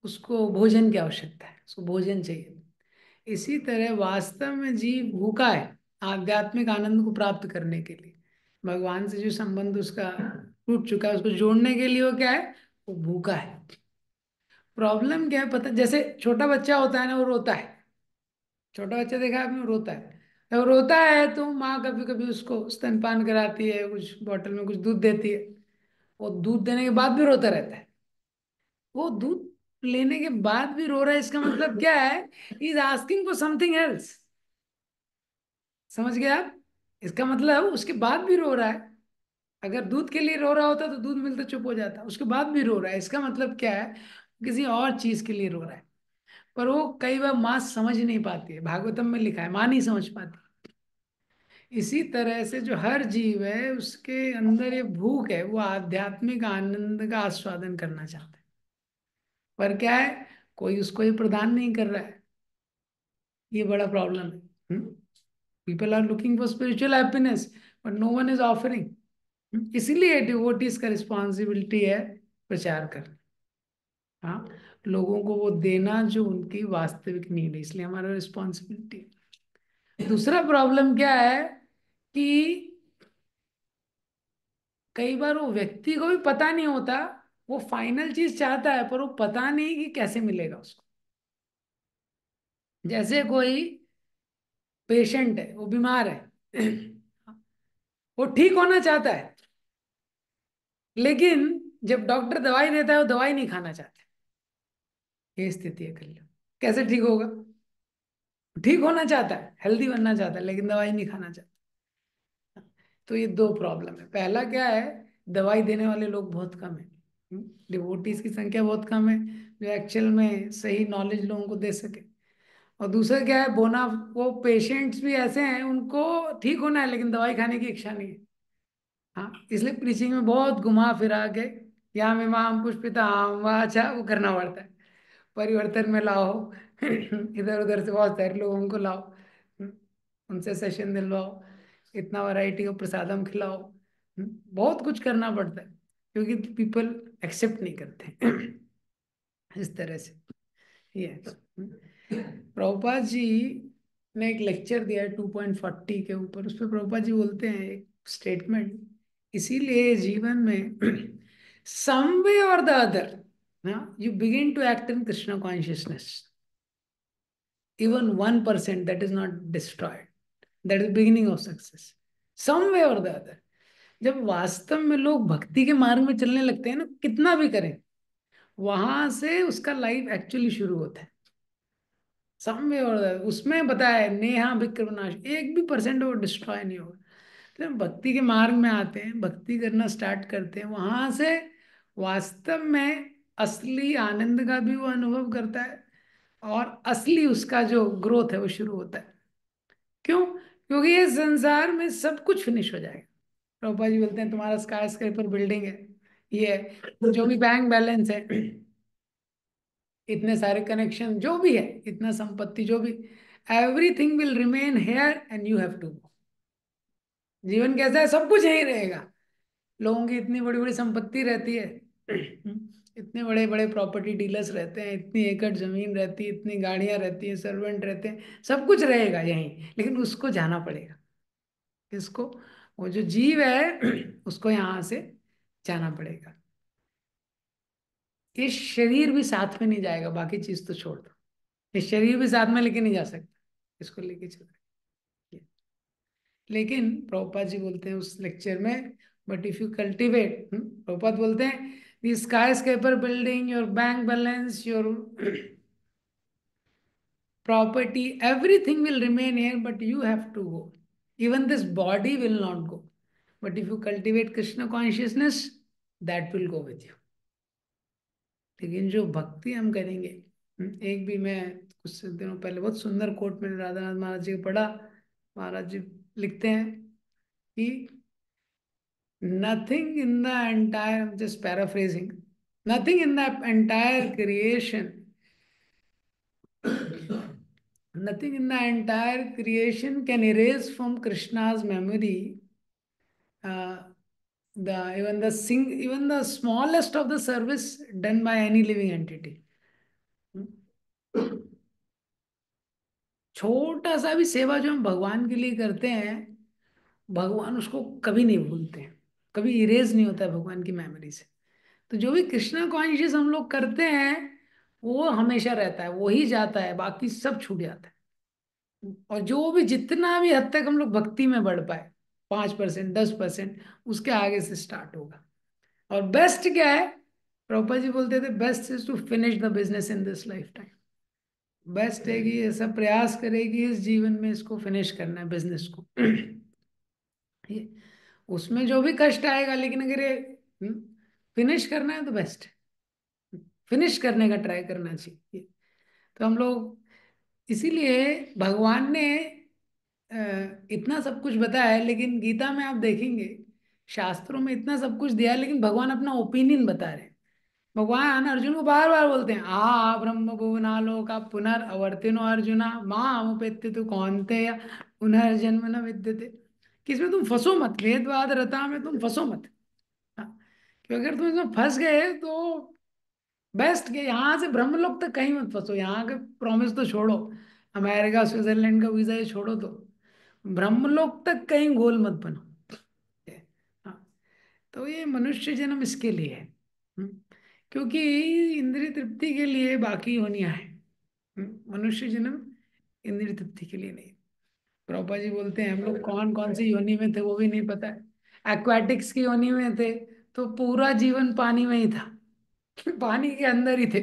उसको भोजन की आवश्यकता है, उसको भोजन चाहिए। इसी तरह वास्तव में जीव भूखा है आध्यात्मिक आनंद को प्राप्त करने के लिए, भगवान से जो संबंध उसका टूट चुका है उसको जोड़ने के लिए वो क्या है, वो भूखा है। प्रॉब्लम क्या है पता, जैसे छोटा बच्चा होता है ना, वो रोता है, छोटा बच्चा देखा है आपने, वो रोता है। जब रोता है तो माँ कभी कभी उसको स्तनपान कराती है, कुछ बोतल में कुछ दूध देती है। वो दूध देने के बाद भी रोता रहता है। वो दूध लेने के बाद भी रो रहा है, इसका मतलब क्या है, is asking for something else. समझ गए आप, इसका मतलब उसके बाद भी रो रहा है। अगर दूध के लिए रो रहा होता तो दूध मिलता चुप हो जाता, उसके बाद भी रो रहा है, इसका मतलब क्या है, किसी और चीज के लिए रो रहा है। पर वो कई बार माँ समझ नहीं पाती है, भागवतम में लिखा है माँ नहीं समझ पाती। इसी तरह से जो हर जीव है उसके अंदर ये भूख है, वो आध्यात्मिक आनंद का आस्वादन करना चाहता है। पर क्या है, कोई उसको ये प्रदान नहीं कर रहा है, ये बड़ा प्रॉब्लम है। People are looking for spiritual happiness, but no one is offering. इसीलिए डिवोटीज का रिस्पॉन्सिबिलिटी है प्रचार करना। हाँ, लोगों को वो देना जो उनकी वास्तविक नीड है, इसलिए हमारा रिस्पॉन्सिबिलिटी है। दूसरा प्रॉब्लम क्या है कि कई बार वो व्यक्ति को भी पता नहीं होता, वो फाइनल चीज चाहता है पर वो पता नहीं कि कैसे मिलेगा उसको। जैसे कोई पेशेंट है, वो बीमार है, वो ठीक होना चाहता है, लेकिन जब डॉक्टर दवाई देता है वो दवाई नहीं खाना चाहता। ये स्थिति है कल। कैसे ठीक होगा, ठीक होना चाहता है, हेल्दी बनना चाहता है, लेकिन दवाई नहीं खाना चाहता। तो ये दो प्रॉब्लम है। पहला क्या है, दवाई देने वाले लोग बहुत कम है, डिवोटीज की संख्या बहुत कम है जो एक्चुअल में सही नॉलेज लोगों को दे सके। और दूसरा क्या है, बोना, वो पेशेंट्स भी ऐसे हैं उनको ठीक होना है लेकिन दवाई खाने की इच्छा नहीं है। हाँ, इसलिए प्रीचिंग में बहुत घुमा फिरा के यहाँ इमाम पुष्पिता वहाँ अच्छा वो करना पड़ता है, परिवर्तन में लाओ, इधर उधर से बहुत सारे लोगों को लाओ, उनसे सेशन दिलवाओ, इतना वैरायटी का प्रसादम खिलाओ, बहुत कुछ करना पड़ता है क्योंकि पीपल एक्सेप्ट नहीं करते। इस तरह से ये प्रभुपाद जी ने एक लेक्चर दिया है 2.40 के ऊपर, उस पर प्रभुपाद जी बोलते हैं एक स्टेटमेंट, इसीलिए जीवन में सम वे और the other you begin to act in Krishna consciousness, even 1% that is not destroyed, that is beginning of success, some way or the other. जब वास्तव में लोग भक्ति के मार्ग में चलने लगते हैं ना, कितना भी करें, वहां से उसका लाइफ एक्चुअली शुरू होता है। साम्य और उसमें बताया है, नेहा विक्रमनाश, 1% वो डिस्ट्रॉय नहीं होगा। तो हम भक्ति के मार्ग में आते हैं, भक्ति करना स्टार्ट करते हैं, वहां से वास्तव में असली आनंद का भी वो अनुभव करता है, और असली उसका जो ग्रोथ है वो शुरू होता है। क्यों? क्योंकि ये संसार में सब कुछ फिनिश हो जाएगा। प्रभुपा जी बोलते हैं तुम्हारा स्काई स्क्रेपर बिल्डिंग है, ये है, जो भी बैंक बैलेंस है, इतने सारे कनेक्शन जो भी है, इतना संपत्ति जो भी, everything will remain here and you have to go. जीवन कैसा है? सब कुछ यही रहेगा। लोगों की इतनी बड़ी बड़ी संपत्ति रहती है, इतने बड़े बड़े प्रॉपर्टी डीलर्स रहते हैं, इतनी एकड़ जमीन रहती है, इतनी गाड़ियां रहती हैं, सर्वेंट रहते हैं, सब कुछ रहेगा यहीं, लेकिन उसको जाना पड़ेगा। इसको, वो जो जीव है उसको यहाँ से जाना पड़ेगा। ये शरीर भी साथ में नहीं जाएगा, बाकी चीज तो छोड़ दो, ये शरीर भी साथ में लेके नहीं जा सकता, इसको लेके चल रहे हैं। लेकिन प्रभुपाद जी बोलते हैं उस लेक्चर में, but if you cultivate, Prabhupada बोलते हैं, the skyscraper building, your bank balance, your property, everything will remain here but you have to go, even this body will not go, but if you cultivate Krishna consciousness, that will go with you. लेकिन जो भक्ति हम करेंगे, एक भी मैं कुछ दिनों पहले बहुत सुंदर कोट मैंने राधानाथ महाराज जी को पढ़ा। महाराज जी लिखते हैं कि nothing in the entire, I'm just paraphrasing, nothing in the entire creation, nothing in the entire creation can erase from Krishna's memory uh, even the smallest of the service done by any living entity. छोटा सा भी सेवा जो हम भगवान के लिए करते हैं, भगवान उसको कभी नहीं भूलते हैं, कभी इरेज नहीं होता है भगवान की मेमोरी से। तो जो भी कृष्णा कॉन्शियस हम लोग करते हैं, वो हमेशा रहता है, वो ही जाता है, बाकी सब छूट जाता है। और जो भी जितना भी हद तक हम लोग भक्ति में बढ़ पाए, 5%, 10%, उसके आगे से स्टार्ट होगा। और बेस्ट क्या है? प्रभुपा जी बोलते थे, best is to finish the business in this lifetime. Best है कि ऐसा प्रयास करेगी इस जीवन में इसको फिनिश करना है, बिजनेस को। ये उसमें जो भी कष्ट आएगा, लेकिन अगर ये फिनिश करना है तो बेस्ट है, फिनिश करने का ट्राई करना चाहिए। तो हम लोग, इसीलिए भगवान ने इतना सब कुछ बताया है, लेकिन गीता में आप देखेंगे, शास्त्रों में इतना सब कुछ दिया है, लेकिन भगवान अपना ओपिनियन बता रहे हैं। भगवान अर्जुन को बार बार बोलते हैं, आ ब्रह्म भुवनालो का पुनर्वर्तिनो अर्जुना माम उपेत्य तु कौन्तेय पुनर्जन्म न विद्यते। कि इसमें तुम फंसो मत, वेदवाद रता में तुम फंसो मत। हाँ, क्योंकि अगर तुम इसमें फंस गए तो बेस्ट के यहाँ से ब्रह्मलोक तक कहीं मत फंसो, यहाँ के प्रॉमिस तो छोड़ो, अमेरिका स्विट्जरलैंड का वीजा ये छोड़ो, तो ब्रह्मलोक तक कहीं गोल मत बनो। हाँ, तो ये मनुष्य जन्म इसके लिए है। हम्म, क्योंकि इंद्रिय तृप्ति के लिए बाकी योनियां हैं, मनुष्य जन्म इंद्रिय तृप्ति के लिए नहीं। प्रभुपा जी बोलते हैं हम लोग कौन कौन सी योनि में थे वो भी नहीं पता है। एक्वाटिक्स की योनि में थे तो पूरा जीवन पानी में ही था, पानी के अंदर ही थे।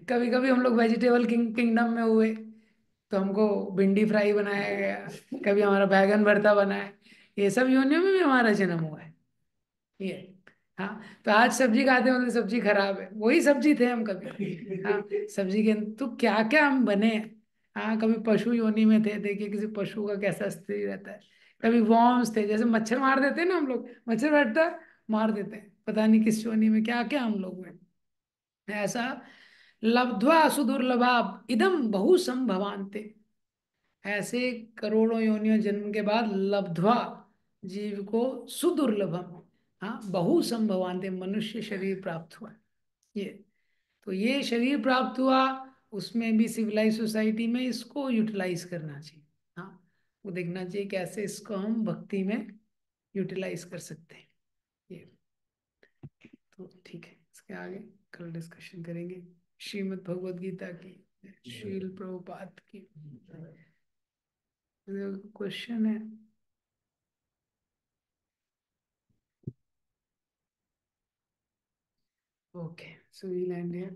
कभी कभी हम लोग वेजिटेबल किंगडम में हुए तो हमको भिंडी फ्राई बनाया गया, कभी हमारा बैगन भरता बना है, ये सब योनियों में भी हमारा जन्म हुआ है। ये, हाँ, तो आज सब्जी खाते हैं मतलब सब्जी खराब है, वही सब्जी थे हम कभी। हाँ, सब्जी के तो क्या क्या हम बने हैं। हाँ, कभी पशु योनि में थे, देखिए किसी पशु का कैसा स्थिति रहता है। कभी वॉर्म्स थे, जैसे मच्छर मार देते हैं ना हम लोग, मच्छर बैठता है मार देते हैं, पता नहीं किस योनि में क्या क्या हम लोग में ऐसा। लब्ध्वा सुदुर्लभा इदम बहु संभवान्ते, ऐसे करोड़ों योनियों जन्म के बाद लब्ध्वा, जीव को सुदुर्लभम, हाँ, बहु संभवान्ते, मनुष्य शरीर प्राप्त हुआ। ये, तो ये शरीर प्राप्त हुआ, उसमें भी सिविलाइज सोसाइटी में इसको यूटिलाइज करना चाहिए। हाँ, वो देखना चाहिए कैसे इसको हम भक्ति में यूटिलाइज कर सकते हैं। ये, तो ठीक है, इसके आगे कल डिस्कशन करेंगे। श्रीमद् भगवद गीता की, श्रील प्रभुपाद की। क्वेश्चन है, Okay, so we'll end here.